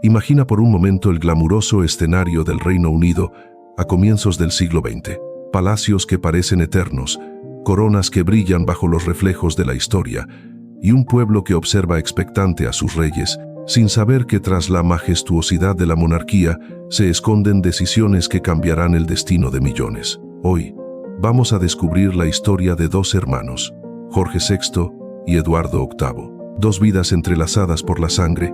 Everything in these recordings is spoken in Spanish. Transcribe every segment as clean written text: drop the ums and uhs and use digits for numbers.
Imagina por un momento el glamuroso escenario del Reino Unido a comienzos del siglo XX. Palacios que parecen eternos, coronas que brillan bajo los reflejos de la historia y un pueblo que observa expectante a sus reyes, sin saber que tras la majestuosidad de la monarquía se esconden decisiones que cambiarán el destino de millones. Hoy, vamos a descubrir la historia de dos hermanos, Jorge VI y Eduardo VIII. Dos vidas entrelazadas por la sangre,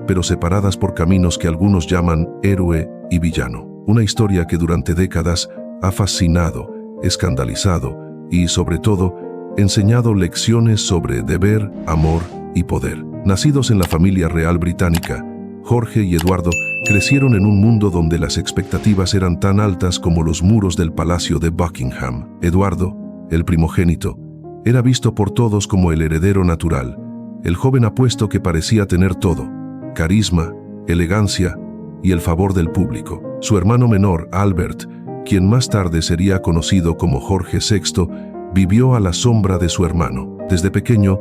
pero separadas por caminos que algunos llaman héroe y villano. Una historia que durante décadas ha fascinado, escandalizado y, sobre todo, enseñado lecciones sobre deber, amor y poder. Nacidos en la familia real británica, Jorge y Eduardo crecieron en un mundo donde las expectativas eran tan altas como los muros del Palacio de Buckingham. Eduardo, el primogénito, era visto por todos como el heredero natural, el joven apuesto que parecía tener todo: carisma, elegancia y el favor del público. Su hermano menor, Albert, quien más tarde sería conocido como Jorge VI, vivió a la sombra de su hermano. Desde pequeño,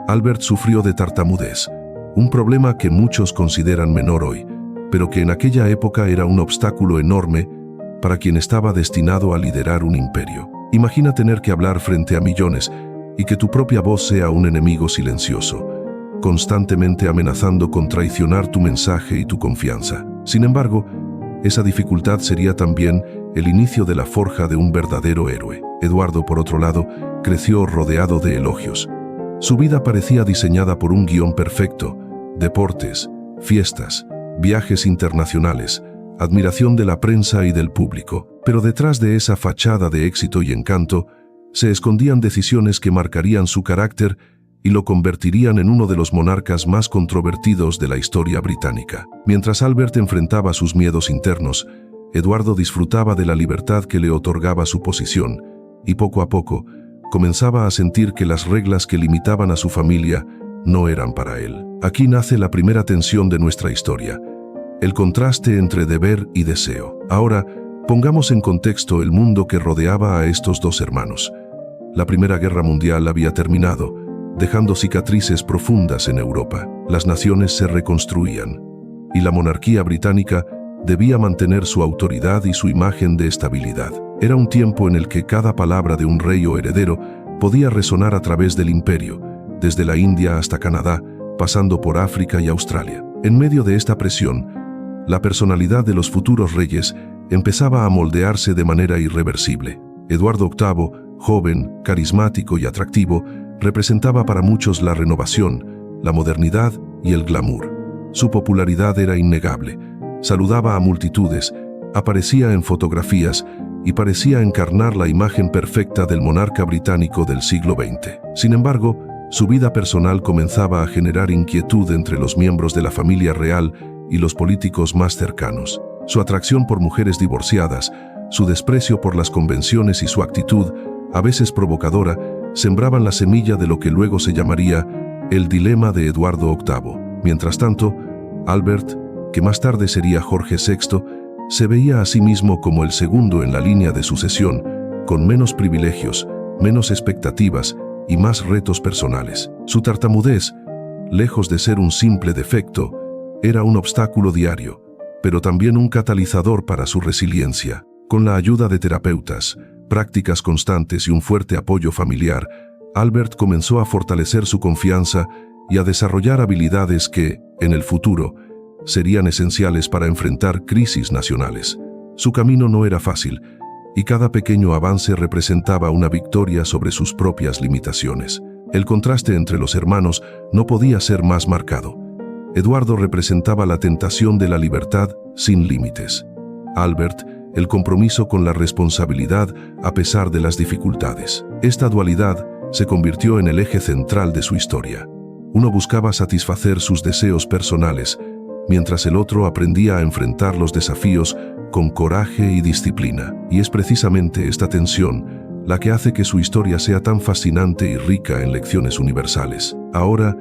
Albert sufrió de tartamudez, un problema que muchos consideran menor hoy, pero que en aquella época era un obstáculo enorme para quien estaba destinado a liderar un imperio. Imagina tener que hablar frente a millones y que tu propia voz sea un enemigo silencioso, constantemente amenazando con traicionar tu mensaje y tu confianza. Sin embargo, esa dificultad sería también el inicio de la forja de un verdadero héroe. Eduardo, por otro lado, creció rodeado de elogios. Su vida parecía diseñada por un guión perfecto: deportes, fiestas, viajes internacionales, admiración de la prensa y del público. Pero detrás de esa fachada de éxito y encanto, se escondían decisiones que marcarían su carácter y lo convertirían en uno de los monarcas más controvertidos de la historia británica. Mientras Albert enfrentaba sus miedos internos, Eduardo disfrutaba de la libertad que le otorgaba su posición, y poco a poco comenzaba a sentir que las reglas que limitaban a su familia no eran para él. Aquí nace la primera tensión de nuestra historia: el contraste entre deber y deseo. Ahora, pongamos en contexto el mundo que rodeaba a estos dos hermanos. La Primera Guerra Mundial había terminado, dejando cicatrices profundas en Europa. Las naciones se reconstruían, y la monarquía británica debía mantener su autoridad y su imagen de estabilidad. Era un tiempo en el que cada palabra de un rey o heredero podía resonar a través del imperio, desde la India hasta Canadá, pasando por África y Australia. En medio de esta presión, la personalidad de los futuros reyes empezaba a moldearse de manera irreversible. Eduardo VIII, joven, carismático y atractivo, representaba para muchos la renovación, la modernidad y el glamour. Su popularidad era innegable. Saludaba a multitudes, aparecía en fotografías y parecía encarnar la imagen perfecta del monarca británico del siglo XX. Sin embargo, su vida personal comenzaba a generar inquietud entre los miembros de la familia real y los políticos más cercanos. Su atracción por mujeres divorciadas, su desprecio por las convenciones y su actitud, a veces provocadora, sembraban la semilla de lo que luego se llamaría el dilema de Eduardo VIII. Mientras tanto, Albert, que más tarde sería Jorge VI, se veía a sí mismo como el segundo en la línea de sucesión, con menos privilegios, menos expectativas y más retos personales. Su tartamudez, lejos de ser un simple defecto, era un obstáculo diario, pero también un catalizador para su resiliencia. Con la ayuda de terapeutas, prácticas constantes y un fuerte apoyo familiar, Albert comenzó a fortalecer su confianza y a desarrollar habilidades que, en el futuro, serían esenciales para enfrentar crisis nacionales. Su camino no era fácil, y cada pequeño avance representaba una victoria sobre sus propias limitaciones. El contraste entre los hermanos no podía ser más marcado. Eduardo representaba la tentación de la libertad sin límites. Albert, el compromiso con la responsabilidad a pesar de las dificultades. Esta dualidad se convirtió en el eje central de su historia. Uno buscaba satisfacer sus deseos personales, mientras el otro aprendía a enfrentar los desafíos con coraje y disciplina. Y es precisamente esta tensión la que hace que su historia sea tan fascinante y rica en lecciones universales. Ahora,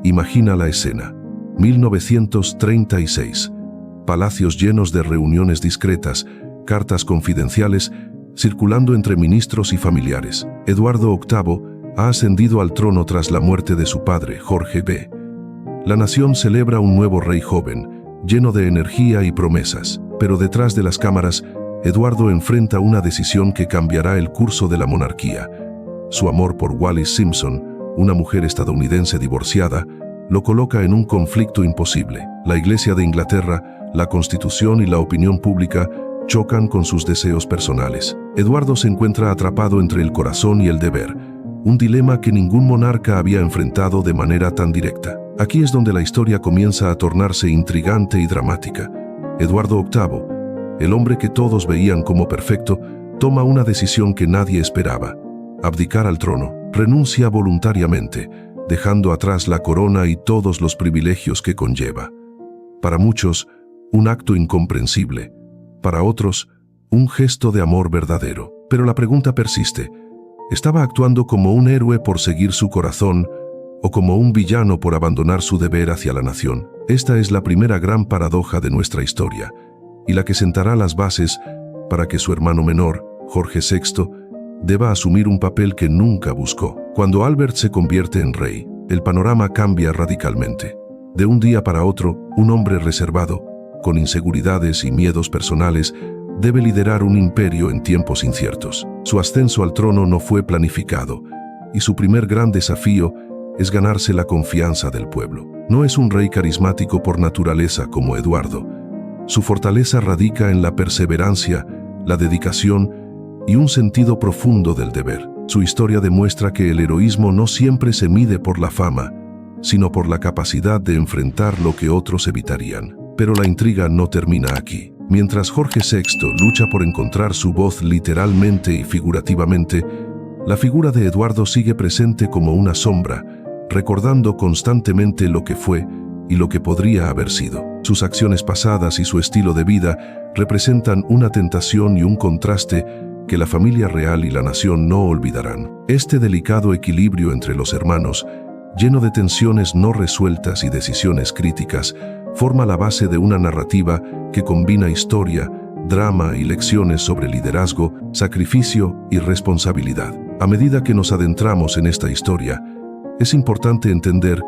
imagina la escena. 1936. Palacios llenos de reuniones discretas, cartas confidenciales, circulando entre ministros y familiares. Eduardo VIII ha ascendido al trono tras la muerte de su padre, Jorge V. La nación celebra un nuevo rey joven, lleno de energía y promesas. Pero detrás de las cámaras, Eduardo enfrenta una decisión que cambiará el curso de la monarquía. Su amor por Wallis Simpson, una mujer estadounidense divorciada, lo coloca en un conflicto imposible. La Iglesia de Inglaterra, la Constitución y la opinión pública chocan con sus deseos personales. Eduardo se encuentra atrapado entre el corazón y el deber, un dilema que ningún monarca había enfrentado de manera tan directa. Aquí es donde la historia comienza a tornarse intrigante y dramática. Eduardo VIII, el hombre que todos veían como perfecto, toma una decisión que nadie esperaba: abdicar al trono. Renuncia voluntariamente, dejando atrás la corona y todos los privilegios que conlleva. Para muchos, un acto incomprensible. Para otros, un gesto de amor verdadero. Pero la pregunta persiste: ¿estaba actuando como un héroe por seguir su corazón o como un villano por abandonar su deber hacia la nación? Esta es la primera gran paradoja de nuestra historia, y la que sentará las bases para que su hermano menor, Jorge VI, deba asumir un papel que nunca buscó. Cuando Albert se convierte en rey, el panorama cambia radicalmente. De un día para otro, un hombre reservado, con inseguridades y miedos personales, debe liderar un imperio en tiempos inciertos. Su ascenso al trono no fue planificado, y su primer gran desafío es ganarse la confianza del pueblo. No es un rey carismático por naturaleza como Eduardo. Su fortaleza radica en la perseverancia, la dedicación y un sentido profundo del deber. Su historia demuestra que el heroísmo no siempre se mide por la fama, sino por la capacidad de enfrentar lo que otros evitarían. Pero la intriga no termina aquí. Mientras Jorge VI lucha por encontrar su voz literalmente y figurativamente, la figura de Eduardo sigue presente como una sombra, recordando constantemente lo que fue y lo que podría haber sido. Sus acciones pasadas y su estilo de vida representan una tentación y un contraste que la familia real y la nación no olvidarán. Este delicado equilibrio entre los hermanos, lleno de tensiones no resueltas y decisiones críticas, forma la base de una narrativa que combina historia, drama y lecciones sobre liderazgo, sacrificio y responsabilidad. A medida que nos adentramos en esta historia, es importante entender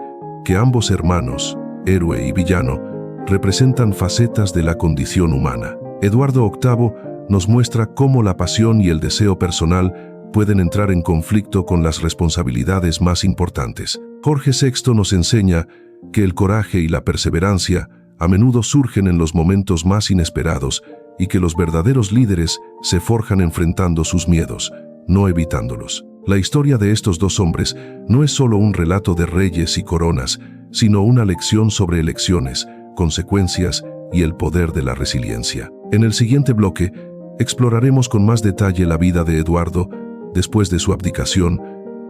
que ambos hermanos, héroe y villano, representan facetas de la condición humana. Eduardo VIII nos muestra cómo la pasión y el deseo personal pueden entrar en conflicto con las responsabilidades más importantes. Jorge VI nos enseña que el coraje y la perseverancia a menudo surgen en los momentos más inesperados y que los verdaderos líderes se forjan enfrentando sus miedos, no evitándolos. La historia de estos dos hombres no es solo un relato de reyes y coronas, sino una lección sobre elecciones, consecuencias y el poder de la resiliencia. En el siguiente bloque, exploraremos con más detalle la vida de Eduardo después de su abdicación,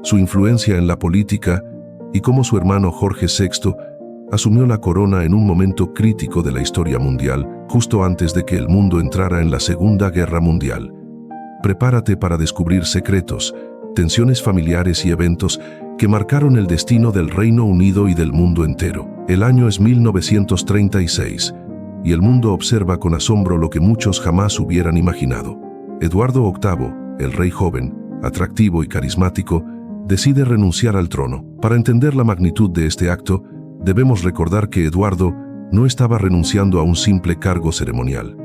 su influencia en la política y cómo su hermano Jorge VI asumió la corona en un momento crítico de la historia mundial, justo antes de que el mundo entrara en la Segunda Guerra Mundial. Prepárate para descubrir secretos, tensiones familiares y eventos que marcaron el destino del Reino Unido y del mundo entero. El año es 1936, y el mundo observa con asombro lo que muchos jamás hubieran imaginado. Eduardo VIII, el rey joven, atractivo y carismático, decide renunciar al trono. Para entender la magnitud de este acto, debemos recordar que Eduardo no estaba renunciando a un simple cargo ceremonial.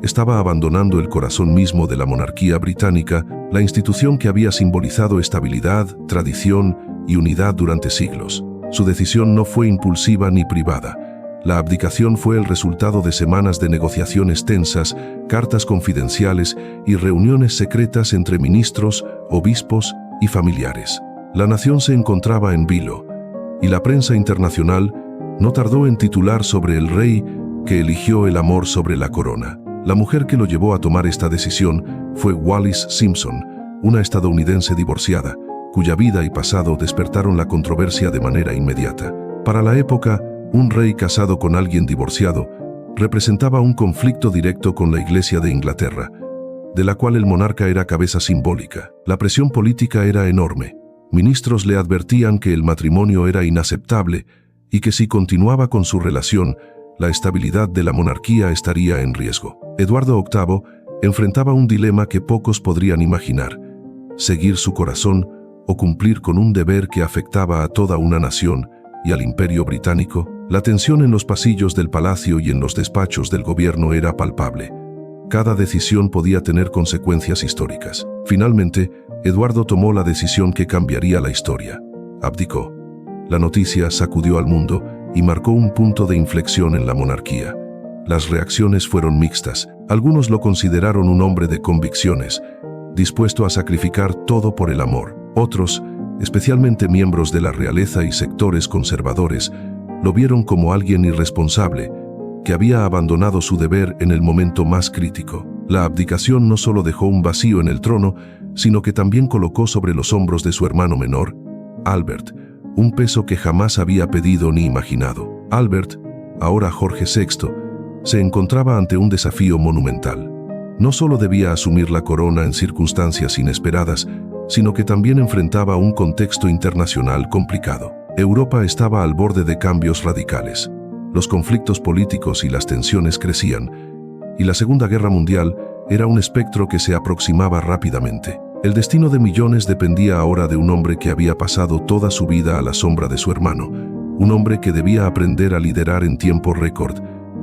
Estaba abandonando el corazón mismo de la monarquía británica, la institución que había simbolizado estabilidad, tradición y unidad durante siglos. Su decisión no fue impulsiva ni privada. La abdicación fue el resultado de semanas de negociaciones tensas, cartas confidenciales y reuniones secretas entre ministros, obispos y familiares. La nación se encontraba en vilo, y la prensa internacional no tardó en titular sobre el rey que eligió el amor sobre la corona. La mujer que lo llevó a tomar esta decisión fue Wallis Simpson, una estadounidense divorciada, cuya vida y pasado despertaron la controversia de manera inmediata. Para la época, un rey casado con alguien divorciado representaba un conflicto directo con la Iglesia de Inglaterra, de la cual el monarca era cabeza simbólica. La presión política era enorme. Ministros le advertían que el matrimonio era inaceptable y que si continuaba con su relación, la estabilidad de la monarquía estaría en riesgo. Eduardo VIII enfrentaba un dilema que pocos podrían imaginar: seguir su corazón o cumplir con un deber que afectaba a toda una nación y al Imperio Británico, la tensión en los pasillos del palacio y en los despachos del gobierno era palpable. Cada decisión podía tener consecuencias históricas. Finalmente, Eduardo tomó la decisión que cambiaría la historia. Abdicó. La noticia sacudió al mundo y marcó un punto de inflexión en la monarquía. Las reacciones fueron mixtas. Algunos lo consideraron un hombre de convicciones, dispuesto a sacrificar todo por el amor. Otros, especialmente miembros de la realeza y sectores conservadores, lo vieron como alguien irresponsable, que había abandonado su deber en el momento más crítico. La abdicación no solo dejó un vacío en el trono, sino que también colocó sobre los hombros de su hermano menor, Albert, un peso que jamás había pedido ni imaginado. Albert, ahora Jorge VI, se encontraba ante un desafío monumental. No solo debía asumir la corona en circunstancias inesperadas, sino que también enfrentaba un contexto internacional complicado. Europa estaba al borde de cambios radicales. Los conflictos políticos y las tensiones crecían, y la Segunda Guerra Mundial era un espectro que se aproximaba rápidamente. El destino de millones dependía ahora de un hombre que había pasado toda su vida a la sombra de su hermano, un hombre que debía aprender a liderar en tiempo récord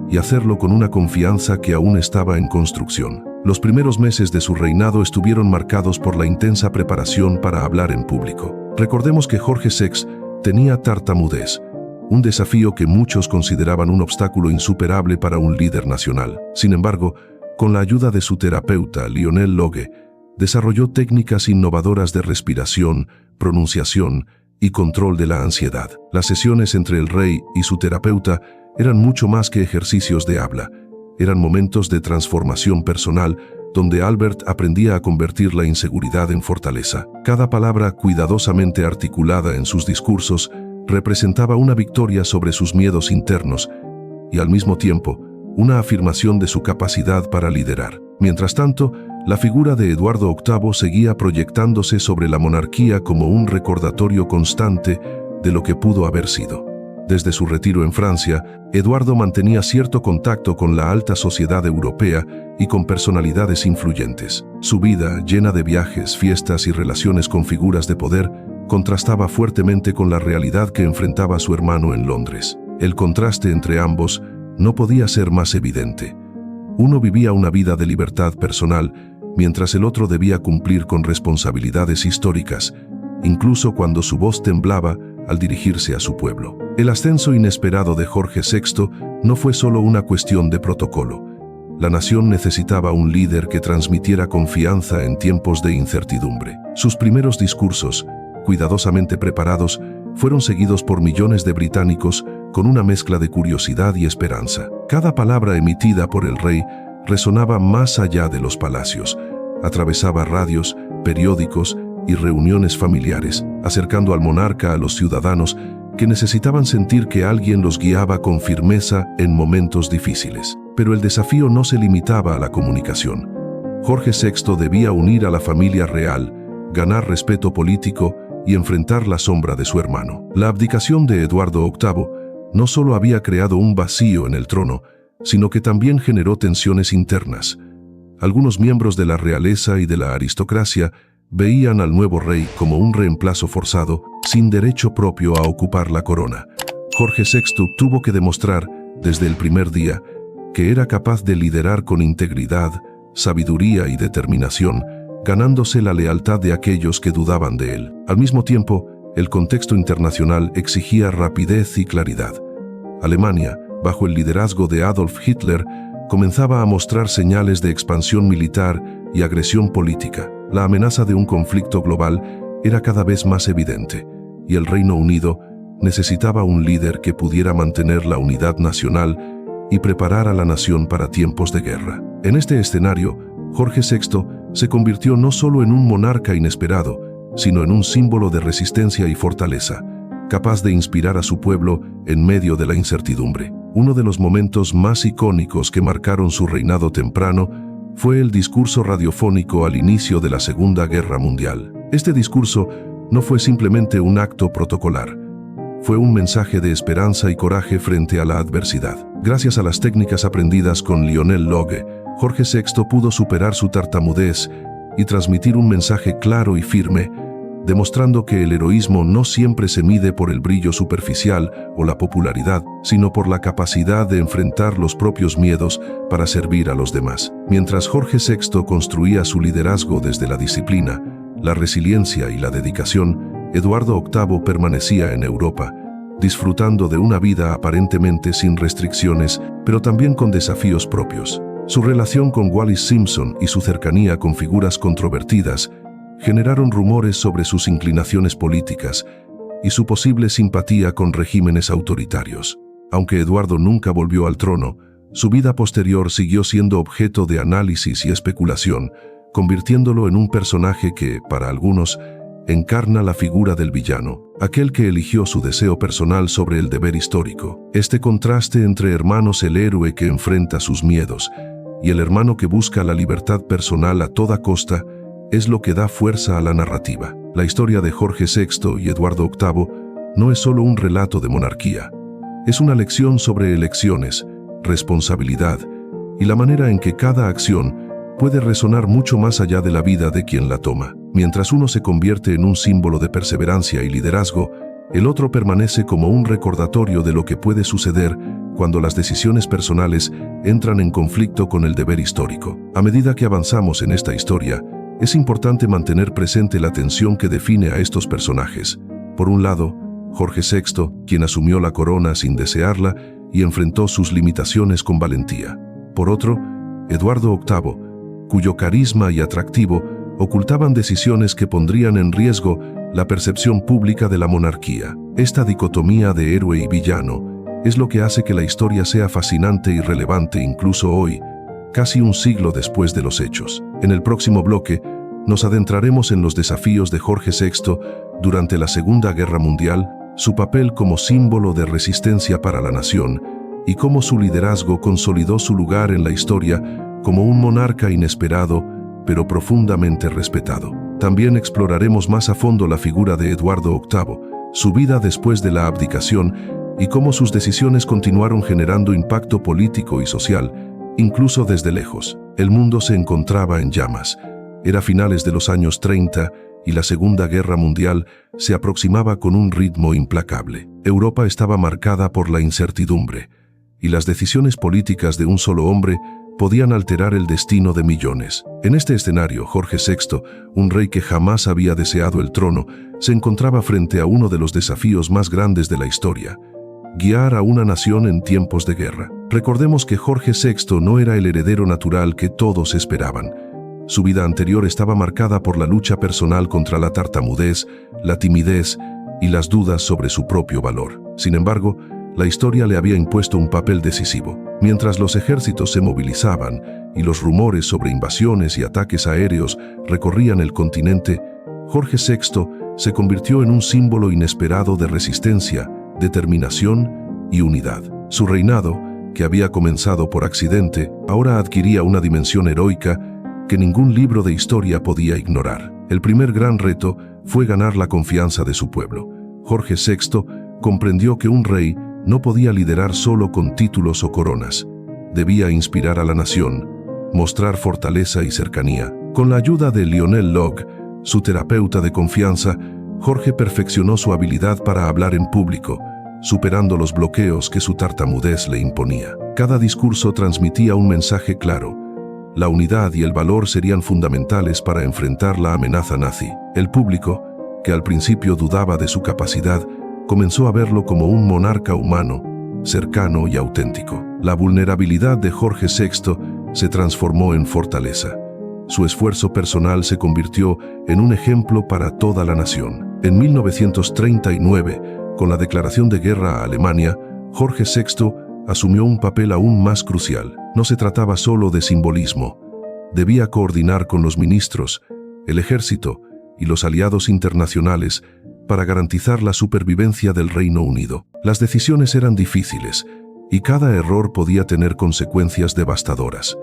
y hacerlo con una confianza que aún estaba en construcción. Los primeros meses de su reinado estuvieron marcados por la intensa preparación para hablar en público. Recordemos que Jorge VI tenía tartamudez, un desafío que muchos consideraban un obstáculo insuperable para un líder nacional. Sin embargo, con la ayuda de su terapeuta, Lionel Logue, desarrolló técnicas innovadoras de respiración, pronunciación y control de la ansiedad. Las sesiones entre el rey y su terapeuta eran mucho más que ejercicios de habla. Eran momentos de transformación personal donde Albert aprendía a convertir la inseguridad en fortaleza. Cada palabra cuidadosamente articulada en sus discursos representaba una victoria sobre sus miedos internos y al mismo tiempo una afirmación de su capacidad para liderar. Mientras tanto, la figura de Eduardo VIII seguía proyectándose sobre la monarquía como un recordatorio constante de lo que pudo haber sido. Desde su retiro en Francia, Eduardo mantenía cierto contacto con la alta sociedad europea y con personalidades influyentes. Su vida, llena de viajes, fiestas y relaciones con figuras de poder, contrastaba fuertemente con la realidad que enfrentaba su hermano en Londres. El contraste entre ambos no podía ser más evidente. Uno vivía una vida de libertad personal, mientras el otro debía cumplir con responsabilidades históricas, incluso cuando su voz temblaba al dirigirse a su pueblo. El ascenso inesperado de Jorge VI no fue solo una cuestión de protocolo. La nación necesitaba un líder que transmitiera confianza en tiempos de incertidumbre. Sus primeros discursos, cuidadosamente preparados, fueron seguidos por millones de británicos con una mezcla de curiosidad y esperanza. Cada palabra emitida por el rey resonaba más allá de los palacios, atravesaba radios, periódicos y reuniones familiares, acercando al monarca a los ciudadanos que necesitaban sentir que alguien los guiaba con firmeza en momentos difíciles. Pero el desafío no se limitaba a la comunicación. Jorge VI debía unir a la familia real, ganar respeto político y enfrentar la sombra de su hermano. La abdicación de Eduardo VIII no solo había creado un vacío en el trono, sino que también generó tensiones internas. Algunos miembros de la realeza y de la aristocracia veían al nuevo rey como un reemplazo forzado, sin derecho propio a ocupar la corona. Jorge VI tuvo que demostrar, desde el primer día, que era capaz de liderar con integridad, sabiduría y determinación, ganándose la lealtad de aquellos que dudaban de él. Al mismo tiempo, el contexto internacional exigía rapidez y claridad. Alemania, bajo el liderazgo de Adolf Hitler, comenzaba a mostrar señales de expansión militar y agresión política. La amenaza de un conflicto global era cada vez más evidente, y el Reino Unido necesitaba un líder que pudiera mantener la unidad nacional y preparar a la nación para tiempos de guerra. En este escenario, Jorge VI se convirtió no solo en un monarca inesperado, sino en un símbolo de resistencia y fortaleza, capaz de inspirar a su pueblo en medio de la incertidumbre. Uno de los momentos más icónicos que marcaron su reinado temprano fue el discurso radiofónico al inicio de la Segunda Guerra Mundial. Este discurso no fue simplemente un acto protocolar, fue un mensaje de esperanza y coraje frente a la adversidad. Gracias a las técnicas aprendidas con Lionel Logue, Jorge VI pudo superar su tartamudez y transmitir un mensaje claro y firme, demostrando que el heroísmo no siempre se mide por el brillo superficial o la popularidad, sino por la capacidad de enfrentar los propios miedos para servir a los demás. Mientras Jorge VI construía su liderazgo desde la disciplina, la resiliencia y la dedicación, Eduardo VIII permanecía en Europa, disfrutando de una vida aparentemente sin restricciones, pero también con desafíos propios. Su relación con Wallis Simpson y su cercanía con figuras controvertidas generaron rumores sobre sus inclinaciones políticas y su posible simpatía con regímenes autoritarios. Aunque Eduardo nunca volvió al trono, su vida posterior siguió siendo objeto de análisis y especulación, convirtiéndolo en un personaje que, para algunos, encarna la figura del villano, aquel que eligió su deseo personal sobre el deber histórico. Este contraste entre hermanos, el héroe que enfrenta sus miedos y el hermano que busca la libertad personal a toda costa, es lo que da fuerza a la narrativa. La historia de Jorge VI y Eduardo VIII no es solo un relato de monarquía, es una lección sobre elecciones, responsabilidad y la manera en que cada acción puede resonar mucho más allá de la vida de quien la toma. Mientras uno se convierte en un símbolo de perseverancia y liderazgo, el otro permanece como un recordatorio de lo que puede suceder cuando las decisiones personales entran en conflicto con el deber histórico. A medida que avanzamos en esta historia, es importante mantener presente la tensión que define a estos personajes. Por un lado, Jorge VI, quien asumió la corona sin desearla y enfrentó sus limitaciones con valentía. Por otro, Eduardo VIII, cuyo carisma y atractivo ocultaban decisiones que pondrían en riesgo la percepción pública de la monarquía. Esta dicotomía de héroe y villano es lo que hace que la historia sea fascinante y relevante incluso hoy, casi un siglo después de los hechos. En el próximo bloque, nos adentraremos en los desafíos de Jorge VI durante la Segunda Guerra Mundial, su papel como símbolo de resistencia para la nación y cómo su liderazgo consolidó su lugar en la historia como un monarca inesperado, pero profundamente respetado. También exploraremos más a fondo la figura de Eduardo VIII, su vida después de la abdicación y cómo sus decisiones continuaron generando impacto político y social, incluso desde lejos. El mundo se encontraba en llamas. Era finales de los años 30 y la Segunda Guerra Mundial se aproximaba con un ritmo implacable. Europa estaba marcada por la incertidumbre, y las decisiones políticas de un solo hombre podían alterar el destino de millones. En este escenario, Jorge VI, un rey que jamás había deseado el trono, se encontraba frente a uno de los desafíos más grandes de la historia: guiar a una nación en tiempos de guerra. Recordemos que Jorge VI no era el heredero natural que todos esperaban. Su vida anterior estaba marcada por la lucha personal contra la tartamudez, la timidez y las dudas sobre su propio valor. Sin embargo, la historia le había impuesto un papel decisivo. Mientras los ejércitos se movilizaban y los rumores sobre invasiones y ataques aéreos recorrían el continente, Jorge VI se convirtió en un símbolo inesperado de resistencia, determinación y unidad. Su reinado, que había comenzado por accidente, ahora adquiría una dimensión heroica que ningún libro de historia podía ignorar. El primer gran reto fue ganar la confianza de su pueblo. Jorge VI comprendió que un rey no podía liderar solo con títulos o coronas. Debía inspirar a la nación, mostrar fortaleza y cercanía. Con la ayuda de Lionel Locke, su terapeuta de confianza, Jorge perfeccionó su habilidad para hablar en público, superando los bloqueos que su tartamudez le imponía. Cada discurso transmitía un mensaje claro: la unidad y el valor serían fundamentales para enfrentar la amenaza nazi. El público, que al principio dudaba de su capacidad, comenzó a verlo como un monarca humano, cercano y auténtico. La vulnerabilidad de Jorge VI se transformó en fortaleza. Su esfuerzo personal se convirtió en un ejemplo para toda la nación. En 1939, con la declaración de guerra a Alemania, Jorge VI asumió un papel aún más crucial. No se trataba solo de simbolismo. Debía coordinar con los ministros, el ejército y los aliados internacionales para garantizar la supervivencia del Reino Unido. Las decisiones eran difíciles y cada error podía tener consecuencias devastadoras.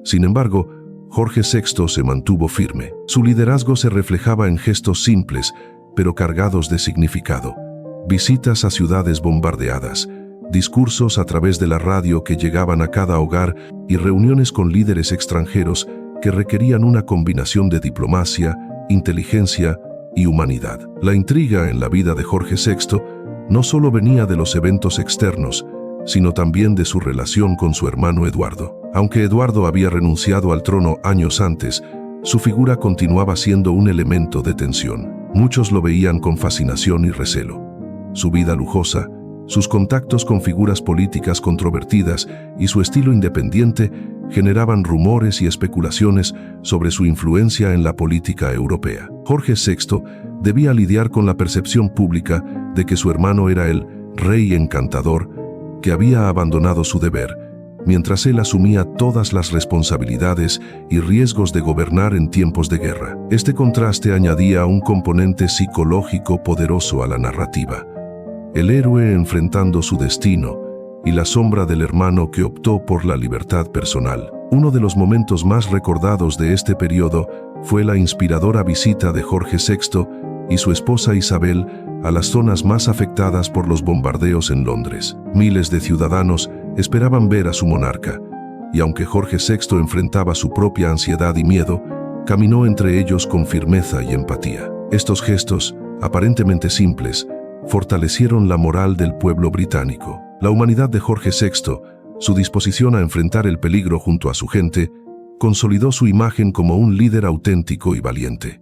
Sin embargo, Jorge VI se mantuvo firme. Su liderazgo se reflejaba en gestos simples, pero cargados de significado. Visitas a ciudades bombardeadas, discursos a través de la radio que llegaban a cada hogar y reuniones con líderes extranjeros que requerían una combinación de diplomacia, inteligencia y humanidad. La intriga en la vida de Jorge VI no solo venía de los eventos externos, sino también de su relación con su hermano Eduardo. Aunque Eduardo había renunciado al trono años antes, su figura continuaba siendo un elemento de tensión. Muchos lo veían con fascinación y recelo. Su vida lujosa, sus contactos con figuras políticas controvertidas y su estilo independiente generaban rumores y especulaciones sobre su influencia en la política europea. Jorge VI debía lidiar con la percepción pública de que su hermano era el rey encantador que había abandonado su deber, mientras él asumía todas las responsabilidades y riesgos de gobernar en tiempos de guerra. Este contraste añadía un componente psicológico poderoso a la narrativa. El héroe enfrentando su destino y la sombra del hermano que optó por la libertad personal. Uno de los momentos más recordados de este periodo fue la inspiradora visita de Jorge VI y su esposa Isabel a las zonas más afectadas por los bombardeos en Londres. Miles de ciudadanos esperaban ver a su monarca, y aunque Jorge VI enfrentaba su propia ansiedad y miedo, caminó entre ellos con firmeza y empatía. Estos gestos, aparentemente simples, fortalecieron la moral del pueblo británico. La humanidad de Jorge VI, su disposición a enfrentar el peligro junto a su gente, consolidó su imagen como un líder auténtico y valiente.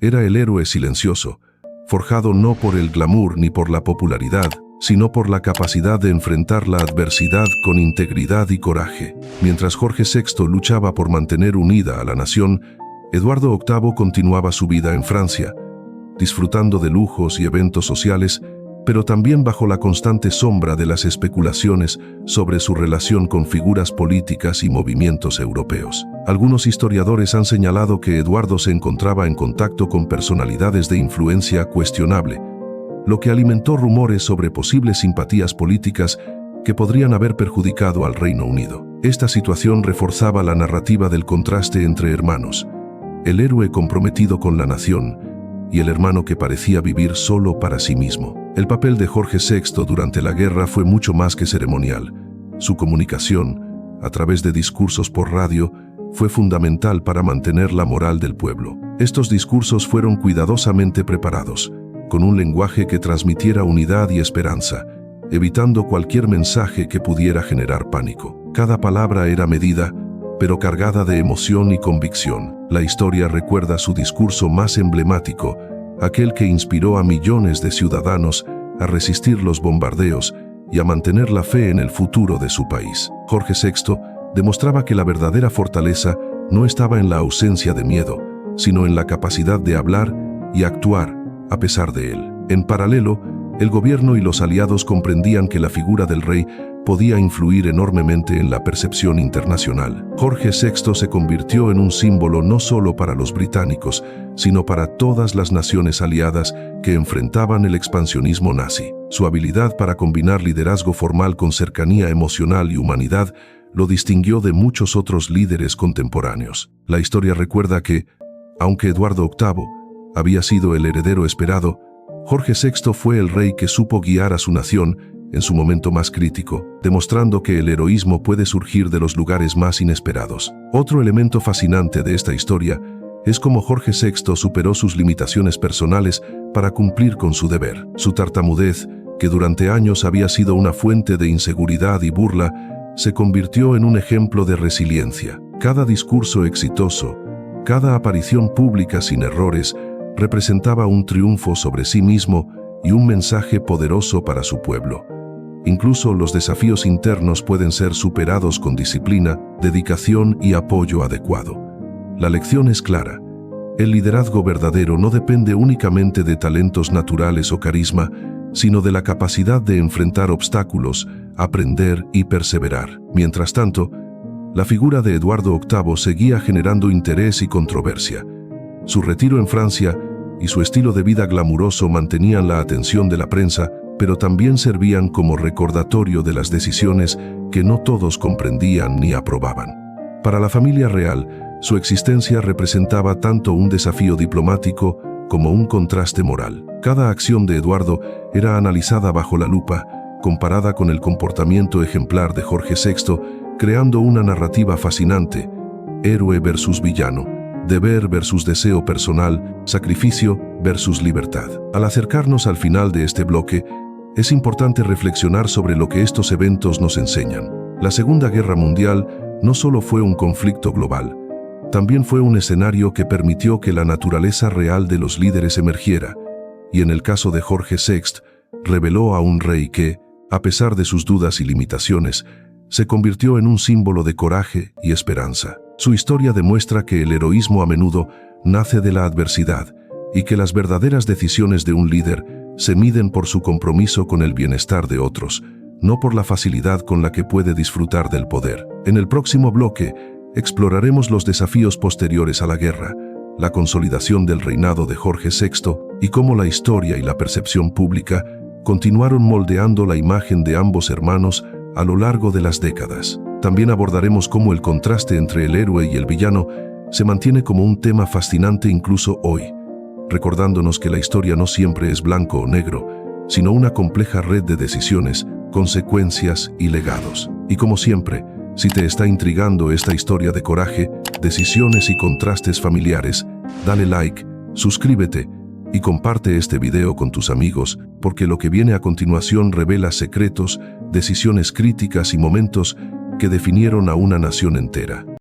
Era el héroe silencioso, forjado no por el glamour ni por la popularidad, sino por la capacidad de enfrentar la adversidad con integridad y coraje. Mientras Jorge VI luchaba por mantener unida a la nación, Eduardo VIII continuaba su vida en Francia, disfrutando de lujos y eventos sociales, pero también bajo la constante sombra de las especulaciones sobre su relación con figuras políticas y movimientos europeos. Algunos historiadores han señalado que Eduardo se encontraba en contacto con personalidades de influencia cuestionable, lo que alimentó rumores sobre posibles simpatías políticas que podrían haber perjudicado al Reino Unido. Esta situación reforzaba la narrativa del contraste entre hermanos, el héroe comprometido con la nación y el hermano que parecía vivir solo para sí mismo. El papel de Jorge VI durante la guerra fue mucho más que ceremonial. Su comunicación, a través de discursos por radio, fue fundamental para mantener la moral del pueblo. Estos discursos fueron cuidadosamente preparados, con un lenguaje que transmitiera unidad y esperanza, evitando cualquier mensaje que pudiera generar pánico. Cada palabra era medida, pero cargada de emoción y convicción. La historia recuerda su discurso más emblemático, aquel que inspiró a millones de ciudadanos a resistir los bombardeos y a mantener la fe en el futuro de su país. Jorge VI demostraba que la verdadera fortaleza no estaba en la ausencia de miedo, sino en la capacidad de hablar y actuar a pesar de él. En paralelo, el gobierno y los aliados comprendían que la figura del rey podía influir enormemente en la percepción internacional. Jorge VI se convirtió en un símbolo no solo para los británicos, sino para todas las naciones aliadas que enfrentaban el expansionismo nazi. Su habilidad para combinar liderazgo formal con cercanía emocional y humanidad lo distinguió de muchos otros líderes contemporáneos. La historia recuerda que, aunque Eduardo VIII había sido el heredero esperado, Jorge VI fue el rey que supo guiar a su nación en su momento más crítico, demostrando que el heroísmo puede surgir de los lugares más inesperados. Otro elemento fascinante de esta historia es cómo Jorge VI superó sus limitaciones personales para cumplir con su deber. Su tartamudez, que durante años había sido una fuente de inseguridad y burla, se convirtió en un ejemplo de resiliencia. Cada discurso exitoso, cada aparición pública sin errores, representaba un triunfo sobre sí mismo y un mensaje poderoso para su pueblo. Incluso los desafíos internos pueden ser superados con disciplina, dedicación y apoyo adecuado. La lección es clara. El liderazgo verdadero no depende únicamente de talentos naturales o carisma, sino de la capacidad de enfrentar obstáculos, aprender y perseverar. Mientras tanto, la figura de Eduardo VIII seguía generando interés y controversia. Su retiro en Francia y su estilo de vida glamuroso mantenían la atención de la prensa, pero también servían como recordatorio de las decisiones que no todos comprendían ni aprobaban. Para la familia real, su existencia representaba tanto un desafío diplomático como un contraste moral. Cada acción de Eduardo era analizada bajo la lupa, comparada con el comportamiento ejemplar de Jorge VI, creando una narrativa fascinante, héroe versus villano, deber versus deseo personal, sacrificio versus libertad. Al acercarnos al final de este bloque, es importante reflexionar sobre lo que estos eventos nos enseñan. La Segunda Guerra Mundial no solo fue un conflicto global, también fue un escenario que permitió que la naturaleza real de los líderes emergiera, y en el caso de Jorge VI, reveló a un rey que, a pesar de sus dudas y limitaciones, se convirtió en un símbolo de coraje y esperanza. Su historia demuestra que el heroísmo a menudo nace de la adversidad y que las verdaderas decisiones de un líder se miden por su compromiso con el bienestar de otros, no por la facilidad con la que puede disfrutar del poder. En el próximo bloque, exploraremos los desafíos posteriores a la guerra, la consolidación del reinado de Jorge VI y cómo la historia y la percepción pública continuaron moldeando la imagen de ambos hermanos a lo largo de las décadas. También abordaremos cómo el contraste entre el héroe y el villano se mantiene como un tema fascinante incluso hoy, recordándonos que la historia no siempre es blanco o negro, sino una compleja red de decisiones, consecuencias y legados. Y como siempre, si te está intrigando esta historia de coraje, decisiones y contrastes familiares, dale like, suscríbete y comparte este video con tus amigos, porque lo que viene a continuación revela secretos, decisiones críticas y momentos que definieron a una nación entera.